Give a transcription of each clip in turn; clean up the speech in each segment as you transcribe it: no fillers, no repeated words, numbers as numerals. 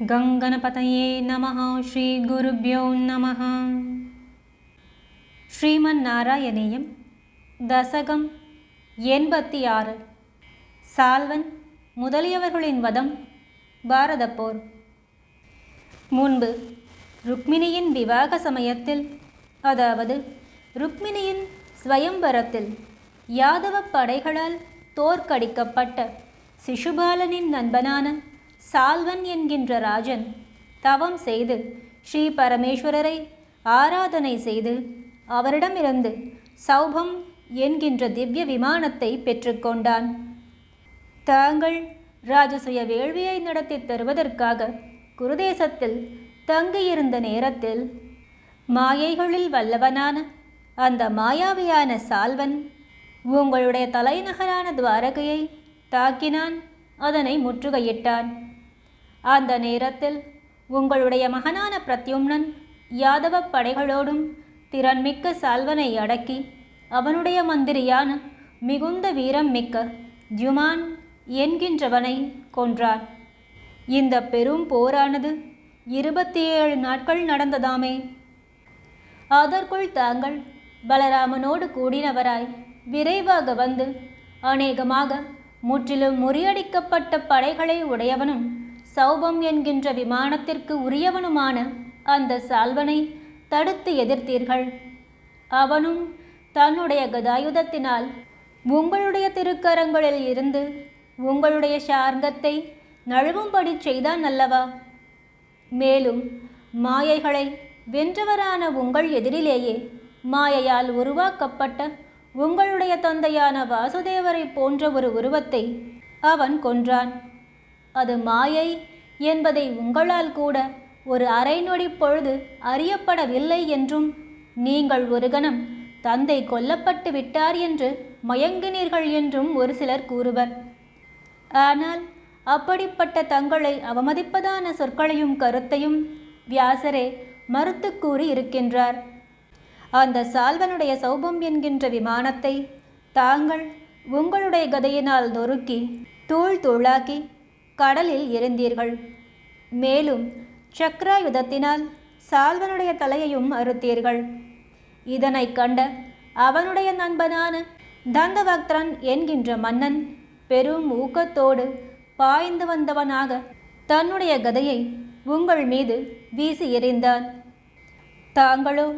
गङ्गणपतये नमः श्रीगुरुभ्यो नमः. ஸ்ரீமன்னாராயணீயம் தசகம் 86. சால்வன் முதலியவர்களின் வதம். பாரதப் போர். முன்பு ருக்மிணியின் விவாக சமயத்தில், அதாவது ருக்மிணியின் ஸ்வயம்பரத்தில், யாதவ படைகளால் தோற்கடிக்கப்பட்ட சிசுபாலனின் நண்பனான சால்வன் என்கின்ற ராஜன் தவம் செய்து ஸ்ரீ பரமேஸ்வரரை ஆராதனை செய்து அவரிடமிருந்து சௌபம் என்கின்ற திவ்ய விமானத்தை பெற்றுக்கொண்டான். தாங்கள் ராஜசுய வேள்வியை நடத்தி தருவதற்காக குருதேசத்தில் தங்கியிருந்த நேரத்தில் மாயைகளில் வல்லவனான அந்த மாயாவியான சால்வன் உங்களுடைய தலைநகரான துவாரகையை தாக்கினான், அதனை முற்றுகையிட்டான். அந்த நேரத்தில் உங்களுடைய மகனான பிரத்யும்னன் யாதவ படைகளோடும் திறன்மிக்க சால்வனை அடக்கி அவனுடைய மந்திரியான மிகுந்த வீரம் மிக்க ஜுமான் என்கின்றவனை கொன்றான். இந்த பெரும் போரானது 27 நாட்கள் நடந்ததாமே. அதற்குள் தாங்கள் பலராமனோடு கூடினவராய் விரைவாக வந்து அநேகமாக முற்றிலும் முறியடிக்கப்பட்ட படைகளை உடையவனும் சௌபம் என்கின்ற விமானத்திற்கு உரியவனுமான அந்த சால்வனை தடுத்து எதிர்த்தீர்கள். அவனும் தன்னுடைய கதாயுதத்தினால் உங்களுடைய திருக்கரங்களில் இருந்து உங்களுடைய சார்ங்கத்தை நழுவும்படி செய்தான் அல்லவா? மேலும் மாயைகளை வென்றவரான உங்கள் எதிரிலேயே மாயையால் உருவாக்கப்பட்ட உங்களுடைய தந்தையான வாசுதேவரை போன்ற ஒரு உருவத்தை அவன் கொன்றான். அது மாயை என்பதை உங்களால் கூட ஒரு அரை நொடி பொழுது அறியப்படவில்லை என்றும், நீங்கள் ஒரு கணம் தந்தை கொல்லப்பட்டு விட்டார் என்று மயங்கினீர்கள் என்றும் ஒரு சிலர் கூறுவர். ஆனால் அப்படிப்பட்ட தங்களை அவமதிப்பதான சொற்களையும் கருத்தையும் வியாசரே மறுத்து கூறி இருக்கின்றார். அந்த சால்வனுடைய சௌபம் என்கின்ற விமானத்தை தாங்கள் உங்களுடைய கதையினால் நொறுக்கி தூள் தூளாக்கி கடலில் எறிந்தீர்கள். மேலும் சக்ராயுதத்தினால் சால்வனுடைய தலையையும் அறுத்தீர்கள். இதனை கண்ட அவனுடைய நண்பனான தந்தவக்திரன் என்கின்ற மன்னன் பெரும் ஊக்கத்தோடு பாய்ந்து வந்தவனாக தன்னுடைய கதையை உங்கள் மீது வீசி எறிந்தான். தாங்களோ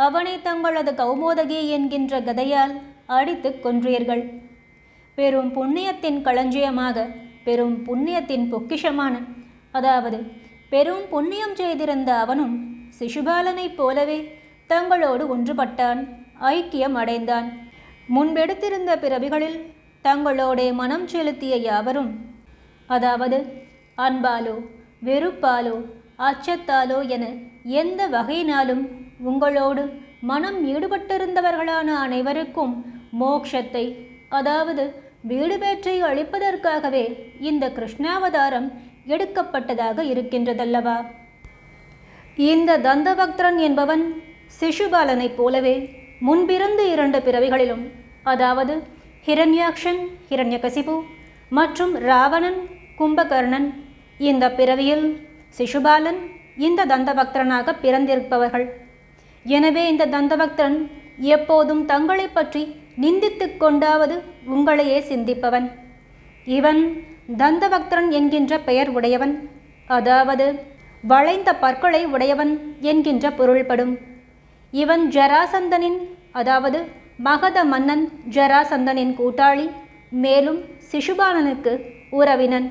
அவனை தங்களது கௌமோதகி என்கின்ற கதையால் அடித்து கொன்றீர்கள். பெரும் புண்ணியத்தின் களஞ்சியமாக, பெரும் புண்ணியத்தின் பொக்கிஷமான, அதாவது பெரும் புண்ணியம் செய்திருந்த அவனும் சிசுபாலனைப் போலவே தங்களோடு ஒன்றுபட்டான், ஐக்கியம் அடைந்தான். முன்பெடுத்திருந்த பிறவிகளில் தங்களோடே மனம் செலுத்திய யாவரும், அதாவது அன்பாலோ வெறுப்பாலோ அச்சத்தாலோ என எந்த வகையினாலும் உங்களோடு மனம் ஈடுபட்டிருந்தவர்களான அனைவருக்கும் மோட்சத்தை, அதாவது வீடு பேற்றை அளிப்பதற்காகவே இந்த கிருஷ்ணாவதாரம் எடுக்கப்பட்டதாக இருக்கின்றதல்லவா? இந்த தந்தவக்திரன் என்பவன் சிசுபாலனைப் போலவே முன்பிருந்த 2 பிறவிகளிலும், அதாவது ஹிரண்யாக்ஷன் ஹிரண்யகசிபு மற்றும் ராவணன் கும்பகர்ணன், இந்த பிறவியில் சிசுபாலன் இந்த தந்தவக்திரனாக பிறந்திருப்பவர்கள். எனவே இந்த தந்தவக்திரன் எப்போதும் தங்களை பற்றி நிந்தித்து கொண்டாவது உங்களையே சிந்திப்பவன். இவன் தந்தவக்திரன் என்கின்ற பெயர் உடையவன், அதாவது வளைந்த பற்களை உடையவன் என்கின்ற பொருள்படும். இவன் ஜராசந்தனின், அதாவது மகத மன்னன் ஜராசந்தனின் கூட்டாளி, மேலும் சிசுபாலனுக்கு உறவினன்.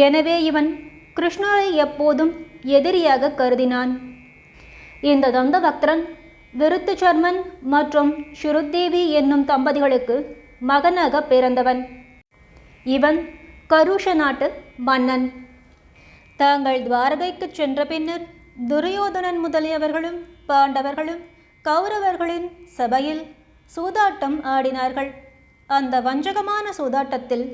எனவே இவன் கிருஷ்ணரை எப்போதும் எதிரியாக கருதினான். இந்த தந்தவக்திரன் விருத்துசர்மன் மற்றும் ஸ்ருத்தேவி என்னும் தம்பதிகளுக்கு மகனாக பிறந்தவன். இவன் கருஷ நாட்டு மன்னன். தாங்கள் துவாரகைக்கு சென்ற பின்னர் துரியோதனன் முதலியவர்களும் பாண்டவர்களும் கௌரவர்களின் சபையில் சூதாட்டம் ஆடினார்கள். அந்த வஞ்சகமான சூதாட்டத்தில்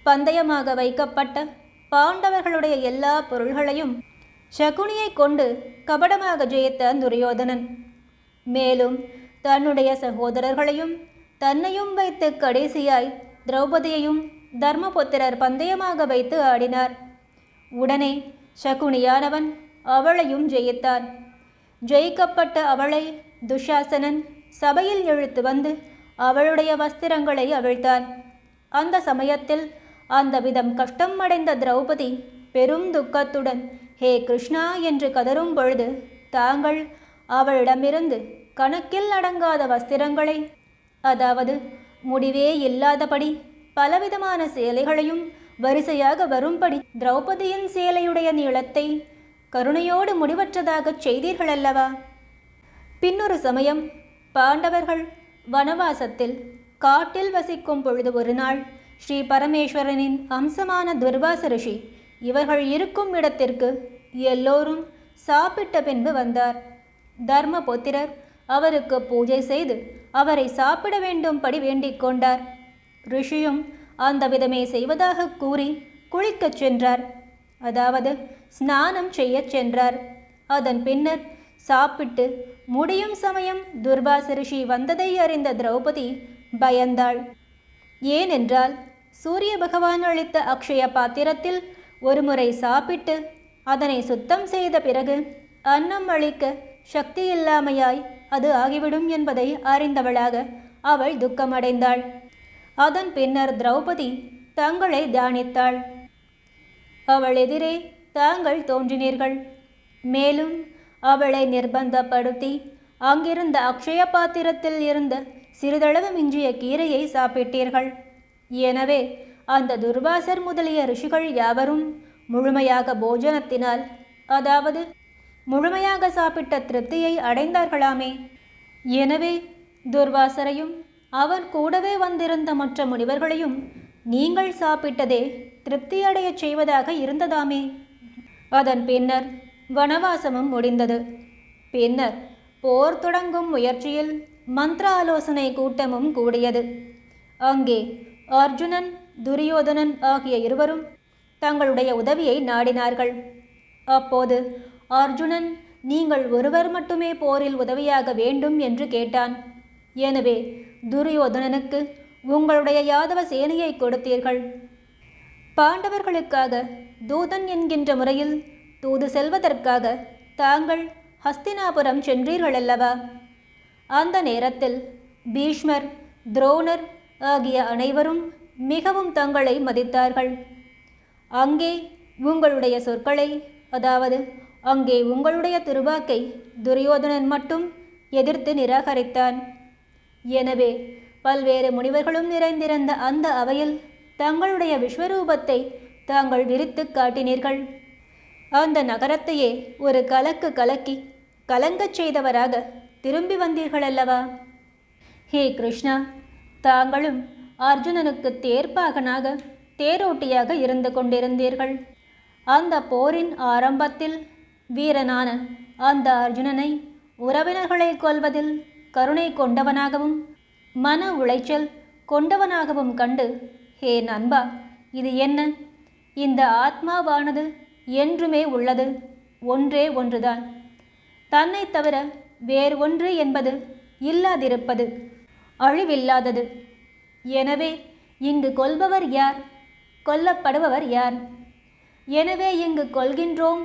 பந்தயமாக வைக்கப்பட்ட பாண்டவர்களுடைய எல்லா பொருள்களையும் சகுனியை கொண்டு கபடமாக ஜெயித்த துரியோதனன். மேலும் தன்னுடைய சகோதரர்களையும் தன்னையும் வைத்து கடைசியாய் திரௌபதியையும் தர்மபுத்திரர் பந்தயமாக வைத்து ஆடினார். உடனே சகுனியானவன் அவளையும் ஜெயித்தான். ஜெயிக்கப்பட்ட அவளை துஷாசனன் சபையில் இழுத்து வந்து அவளுடைய வஸ்திரங்களை அவிழ்த்தான். அந்த சமயத்தில் அந்த விதம் கஷ்டம் அடைந்த திரௌபதி பெரும் துக்கத்துடன் ஹே கிருஷ்ணா என்று கதரும் பொழுது தாங்கள் அவளிடமிருந்து கணக்கில் அடங்காத வஸ்திரங்களை, அதாவது முடிவே இல்லாதபடி பலவிதமான சேலைகளையும் வரிசையாக வரும்படி திரௌபதியின் சேலையுடைய நீளத்தை கருணையோடு முடிவற்றதாகச் செய்தீர்கள் அல்லவா? பின்னொரு சமயம் பாண்டவர்கள் வனவாசத்தில் காட்டில் வசிக்கும் பொழுது ஒரு நாள் ஸ்ரீ பரமேஸ்வரனின் அம்சமான துர்வாச ரிஷி இவர்கள் இருக்கும் இடத்திற்கு எல்லோரும் சாப்பிட்ட பின்பு வந்தார். தர்மபுத்திரர் அவருக்கு பூஜை செய்து அவரை சாப்பிட வேண்டும்படி வேண்டிக் கொண்டார். ரிஷியும் அந்த விதமே செய்வதாக கூறி குளிக்கச் சென்றார், அதாவது ஸ்நானம் செய்யச் சென்றார். அதன் பின்னர் சாப்பிட்டு முடியும் சமயம் துர்வாச ரிஷி வந்ததை அறிந்த திரௌபதி பயந்தாள். ஏனென்றால் சூரிய பகவான் அளித்த அக்ஷய பாத்திரத்தில் ஒருமுறை சாப்பிட்டு அதனை சுத்தம் செய்த பிறகு அன்னம் அளிக்க சக்தி இல்லாமையாய் அது ஆகிவிடும் என்பதை அறிந்தவளாக அவள் துக்கமடைந்தாள். அதன் பின்னர் திரௌபதி தங்களை தியானித்தாள். அவள் எதிரே தாங்கள் தோன்றினீர்கள். மேலும் அவளை நிர்பந்தப்படுத்தி அங்கிருந்த அக்ஷய பாத்திரத்தில் இருந்த சிறிதளவு மிஞ்சிய கீரையை சாப்பிட்டீர்கள். எனவே அந்த துர்வாசர் முதலிய ரிஷிகள் யாவரும் முழுமையாக போஜனத்தினால், அதாவது முழுமையாக சாப்பிட்ட திருப்தியை அடைந்தார்களாமே. எனவே துர்வாசரையும் அவர் கூடவே வந்திருந்த மற்ற முனிவர்களையும் நீங்கள் சாப்பிட்டதே திருப்தியடையச் செய்வதாக இருந்ததாமே. அதன் பின்னர் வனவாசமும் முடிந்தது. பின்னர் போர் தொடங்கும் முயற்சியில் மந்திர ஆலோசனை கூட்டமும் கூடியது. அங்கே அர்ஜுனன், துரியோதனன் ஆகிய இருவரும் தங்களுடைய உதவியை நாடினார்கள். அப்போது அர்ஜுனன் நீங்கள் ஒருவர் மட்டுமே போரில் உதவியாக வேண்டும் என்று கேட்டான். எனவே துரியோதனனுக்கு உங்களுடைய யாதவ சேனையை கொடுத்தீர்கள். பாண்டவர்களுக்காக தூதன் என்கின்ற முறையில் தூது செல்வதற்காக தாங்கள் ஹஸ்தினாபுரம் சென்றீர்கள் அல்லவா? அந்த நேரத்தில் பீஷ்மர், துரோணர் ஆகிய அனைவரும் மிகவும் தங்களை மதித்தார்கள். அங்கே உங்களுடைய சொற்களை, அதாவது அங்கே உங்களுடைய திருவாக்கை துரியோதனன் மட்டும் எதிர்த்து நிராகரித்தான். எனவே பல்வேறு முனிவர்களும் நிறைந்திருந்த அந்த அவையில் தங்களுடைய விஸ்வரூபத்தை தாங்கள் விரித்து காட்டினீர்கள். அந்த நகரத்தையே ஒரு கலக்கு கலக்கி கலங்கச் செய்தவராக திரும்பி வந்தீர்கள் அல்லவா? ஹே கிருஷ்ணா, தாங்களும் அர்ஜுனனுக்கு தேர்ப்பாகனாக, தேரோட்டியாக இருந்து கொண்டிருந்தீர்கள். அந்த போரின் ஆரம்பத்தில் வீரனான அந்த அர்ஜுனனை உறவினர்களை கொல்வதில் கருணை கொண்டவனாகவும் மன உளைச்சல் கொண்டவனாகவும் கண்டு, ஹே நண்பா, இது என்ன? இந்த ஆத்மாவானது என்றுமே உள்ளது, ஒன்றே ஒன்றுதான். தன்னை தவிர வேறு ஒன்று என்பது இல்லாதிருப்பது, அழிவில்லாதது. எனவே இங்கு கொல்பவர் யார்? கொல்லப்படுபவர் யார்? எனவே இங்கு கொல்கின்றோம்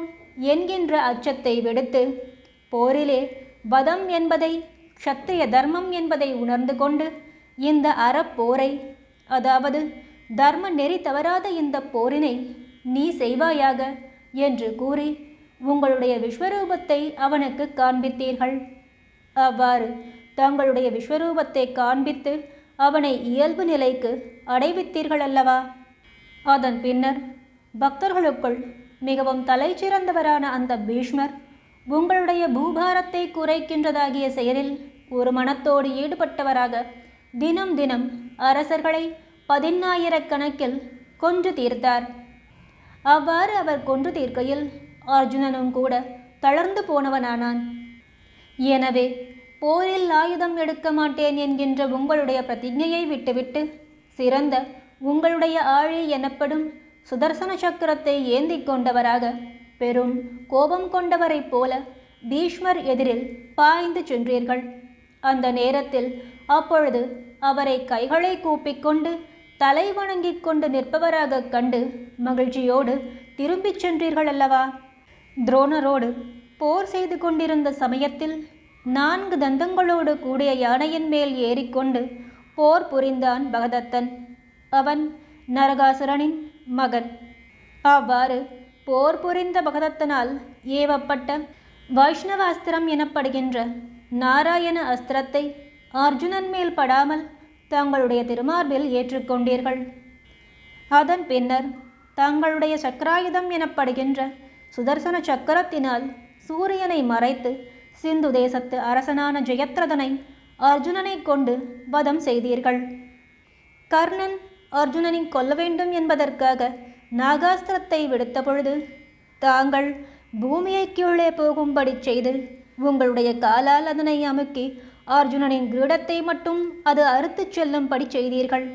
என்கின்ற அச்சத்தை விடுத்து போரிலே வதம் என்பதை, க்ஷத்திரிய தர்மம் என்பதை உணர்ந்து கொண்டு இந்த அறப்போரை, அதாவது தர்ம நெறி தவறாத இந்த போரினை நீ செய்வாயாக என்று கூறி உங்களுடைய விஸ்வரூபத்தை அவனுக்கு காண்பித்தீர்கள். அவ்வாறு தங்களுடைய விஸ்வரூபத்தை காண்பித்து அவனை இயல்பு நிலைக்கு அடைவித்தீர்கள் அல்லவா? அதன் பின்னர் பக்தர்களுக்குள் மிகவும் தலை சிறந்தவரான அந்த பீஷ்மர் உங்களுடைய பூபாரத்தை குறைக்கின்றதாகிய செயலில் ஒரு மனத்தோடு ஈடுபட்டவராக தினம் தினம் அரசர்களை 10,000 கணக்கில் கொன்று தீர்த்தார். அவ்வாறு அவர் கொன்று தீர்க்கையில் அர்ஜுனனும் கூட தளர்ந்து போனவனானான். எனவே போரில் ஆயுதம் எடுக்க மாட்டேன் என்கின்ற உங்களுடைய பிரதிஜையை விட்டுவிட்டு சிறந்த உங்களுடைய ஆழி எனப்படும் சுதர்சன சக்கரத்தை ஏந்தி கொண்டவராக பெரும் கோபம் கொண்டவரைப் போல பீஷ்மர் எதிரில் பாய்ந்து சென்றீர்கள். அந்த நேரத்தில் அப்பொழுது அவரை கைகளை கூப்பிக்கொண்டு தலை வணங்கிக் கொண்டு நிற்பவராக கண்டு மகிழ்ச்சியோடு திரும்பிச் சென்றீர்கள் அல்லவா? துரோணரோடு போர் செய்து கொண்டிருந்த சமயத்தில் 4 தந்தங்களோடு கூடிய யானையின் மேல் ஏறிக்கொண்டு போர் புரிந்தான் பகதத்தன். அவன் நரகாசுரனின் மகன். அவ்வாறு போர் புரிந்த பகதத்தனால் ஏவப்பட்ட வைஷ்ணவாஸ்திரம் எனப்படுகின்ற நாராயண அஸ்திரத்தை அர்ஜுனன் மேல் படாமல் தங்களுடைய திருமார்பில் ஏற்றுக்கொண்டீர்கள். அதன் பின்னர் தங்களுடைய சக்கராயுதம் எனப்படுகின்ற சுதர்சன சக்கரத்தினால் சூரியனை மறைத்து சிந்து தேசத்து அரசனான ஜெயத்ரதனை அர்ஜுனனை கொண்டு வதம் செய்தீர்கள். கர்ணன் அர்ஜுனனை கொல்ல வேண்டும் என்பதற்காக நாகாஸ்திரத்தை விடுத்த பொழுது தாங்கள் பூமியை கீழே போகும்படி செய்து உங்களுடைய காலால் அதனை அமுக்கி அர்ஜுனனின் கிரீடத்தை மட்டும் அது அறுத்து செல்லும்படி செய்தீர்கள்.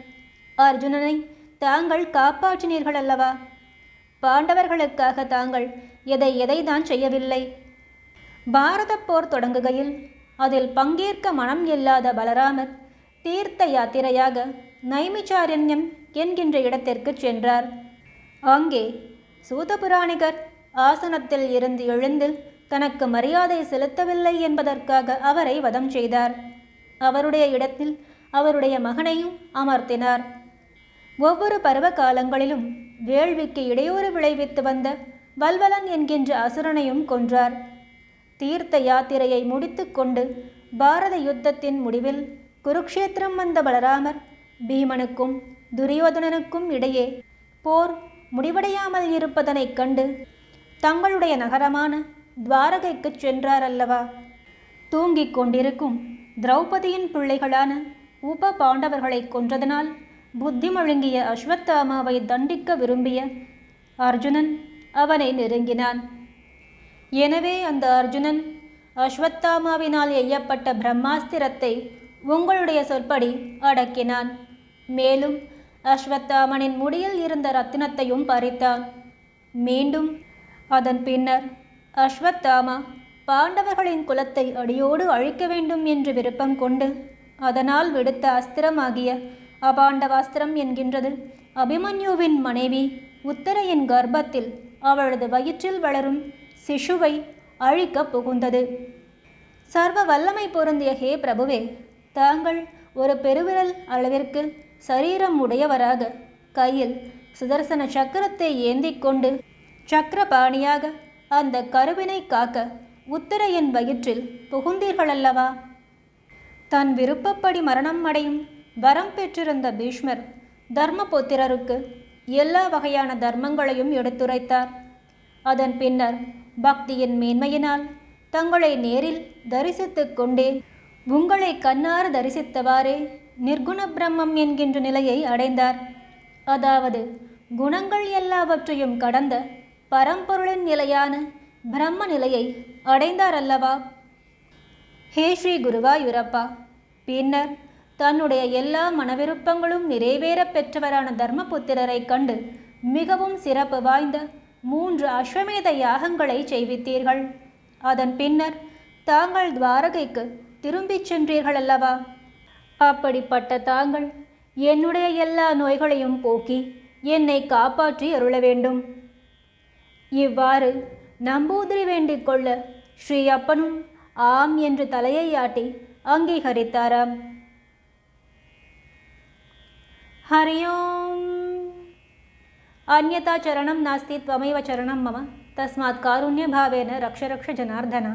அர்ஜுனனை தாங்கள் காப்பாற்றினீர்கள் அல்லவா? பாண்டவர்களுக்காக தாங்கள் எதை தான் செய்யவில்லை. பாரத போர் தொடங்குகையில் அதில் பங்கேற்க மனம் இல்லாத பலராமர் தீர்த்த யாத்திரையாக நைமிச்சாரண்யம் என்கின்ற இடத்திற்கு சென்றார். அங்கே சூதபுராணிகர் ஆசனத்தில் இருந்து எழுந்து தனக்கு மரியாதை செலுத்தவில்லை என்பதற்காக அவரை வதம் செய்தார். அவருடைய இடத்தில் அவருடைய மகனையும் அமர்த்தினார். ஒவ்வொரு பருவ காலங்களிலும் வேள்விக்கு இடையூறு விளைவித்து வந்த வல்வலன் என்கின்ற அசுரனையும் கொன்றார். தீர்த்த யாத்திரையை முடித்து கொண்டு பாரத யுத்தத்தின் முடிவில் குருக்ஷேத்திரம் வந்த பலராமர் பீமனுக்கும் துரியோதனனுக்கும் இடையே போர் முடிவடையாமல் இருப்பதனைக் கண்டு தங்களுடைய நகரமான துவாரகைக்கு சென்றார் அல்லவா? தூங்கிக் கொண்டிருக்கும் திரௌபதியின் பிள்ளைகளான உப பாண்டவர்களை கொன்றதனால் புத்தி மழுங்கிய அஸ்வத்தாமாவை தண்டிக்க விரும்பிய அர்ஜுனன் அவனை நெருங்கினான். எனவே அந்த அர்ஜுனன் அஸ்வத்தாமாவினால் எய்யப்பட்ட பிரம்மாஸ்திரத்தை உங்களுடைய சொற்படி அடக்கினான். மேலும் அஸ்வத்தாமனின் முடியில் இருந்த ரத்தினத்தையும் பறித்தான். மீண்டும் அதன் பின்னர் அஸ்வத்தாமா பாண்டவர்களின் குலத்தை அடியோடு அழிக்க வேண்டும் என்று விருப்பம் கொண்டு அதனால் விடுத்த அஸ்திரமாகிய அபாண்டவாஸ்திரம் என்கின்றது அபிமன்யுவின் மனைவி உத்தரையின் கர்ப்பத்தில் அவளது வயிற்றில் வளரும் சிசுவை அழிக்க புகுந்தது. சர்வ வல்லமை பொருந்திய ஹே பிரபுவே, தாங்கள் ஒரு பெருவிரல் அளவிற்கு சரீரம் உடையவராக கையில் சுதர்சன சக்கரத்தை ஏந்தி கொண்டு சக்கரபாணியாக அந்த கருவினை காக்க உத்தரையின் வயிற்றில் புகுந்தீர்களல்லவா? தன் விருப்பப்படி மரணம் அடையும் வரம் பெற்றிருந்த பீஷ்மர் தர்மபுத்திரருக்கு எல்லா வகையான தர்மங்களையும் எடுத்துரைத்தார். அதன் பின்னர் பக்தியின் மேன்மையினால் தங்களை நேரில் தரிசித்து கொண்டே உங்களை கண்ணார தரிசித்தவாறே நிர்குண பிரம்மம் என்கின்ற நிலையை அடைந்தார். அதாவது குணங்கள் எல்லாவற்றையும் கடந்த பரம்பொருளின் நிலையான பிரம்ம நிலையை அடைந்தார் அல்லவா? ஹே ஸ்ரீ குருவாயூரப்பா, பின்னர் தன்னுடைய எல்லா மனவிருப்பங்களும் நிறைவேற பெற்றவரான தர்மபுத்திரரை கண்டு மிகவும் சிறப்பு வாய்ந்த 3 அஸ்வமேத யாகங்களை செய்வித்தீர்கள். அதன் பின்னர் தாங்கள் துவாரகைக்கு திரும்பிச் சென்றீர்கள் அல்லவா? அப்படிப்பட்ட தாங்கள் என்னுடைய எல்லா நோய்களையும் போக்கி என்னை காப்பாற்றி அருள வேண்டும். இவ்வாறு நம்பூதிரி வேண்டிக் கொள்ள ஸ்ரீ அப்பனும் ஆம் என்று தலையை ஆட்டி அங்கீகரித்தாராம். ஹரி ஓம். அன்யதா சரணம் நாஸ்தி த்வமேவ சரணம் மம தஸ்மாத் காருண்ய பாவேன ரக்ஷ ரக்ஷ ஜனார்தனா.